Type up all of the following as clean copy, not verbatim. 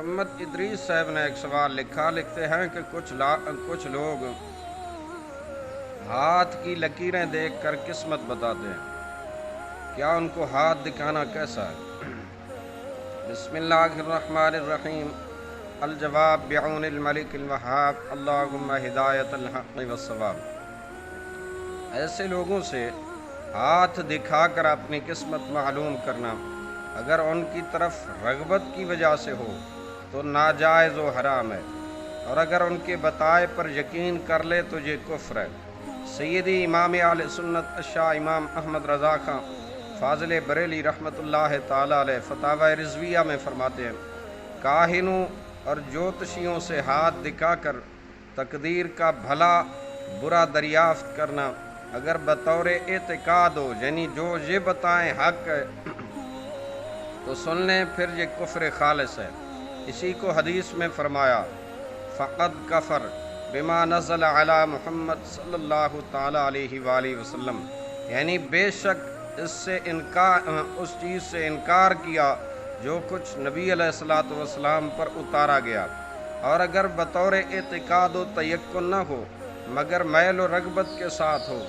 محمد ادریس صاحب نے ایک سوال لکھا، لکھتے ہیں کہ کچھ لوگ ہاتھ کی لکیریں دیکھ کر قسمت بتاتے ہیں، کیا ان کو ہاتھ دکھانا کیسا ہے؟ بسم اللہ الرحمن الرحیم۔ الجواب بعون الملک الوہاب، اللہم ہدایت الحق والصواب۔ ایسے لوگوں سے ہاتھ دکھا کر اپنی قسمت معلوم کرنا اگر ان کی طرف رغبت کی وجہ سے ہو تو ناجائز و حرام ہے، اور اگر ان کے بتائے پر یقین کر لے تو یہ کفر ہے۔ سیدی امام اہل سنت الشاہ امام احمد رضا خان فاضل بریلی رحمۃ اللہ تعالی علیہ فتاوی رضویہ میں فرماتے ہیں، کاہنوں اور جوتشیوں سے ہاتھ دکھا کر تقدیر کا بھلا برا دریافت کرنا اگر بطور اعتقاد ہو، یعنی جو یہ بتائیں حق ہے تو سن لیں، پھر یہ کفر خالص ہے۔ اسی کو حدیث میں فرمایا، فقد کفر بما نزل علی محمد صلی اللہ تعالی علیہ وآلہ وسلم، یعنی بے شک اس چیز سے انکار کیا جو کچھ نبی علیہ الصلوۃ والسلام پر اتارا گیا، اور اگر بطور اعتقاد و تیقن نہ ہو مگر میل و رغبت کے ساتھ ہو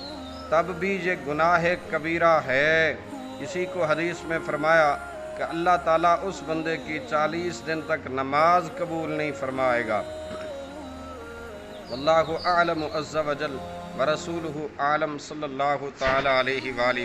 تب بھی یہ گناہ کبیرہ ہے۔ اسی کو حدیث میں فرمایا کہ اللہ تعالیٰ اس بندے کی 40 دن تک نماز قبول نہیں فرمائے گا۔ واللہ اعلم عز وجل ورسولہ اعلم، صلی اللہ تعالی علیہ وآلہ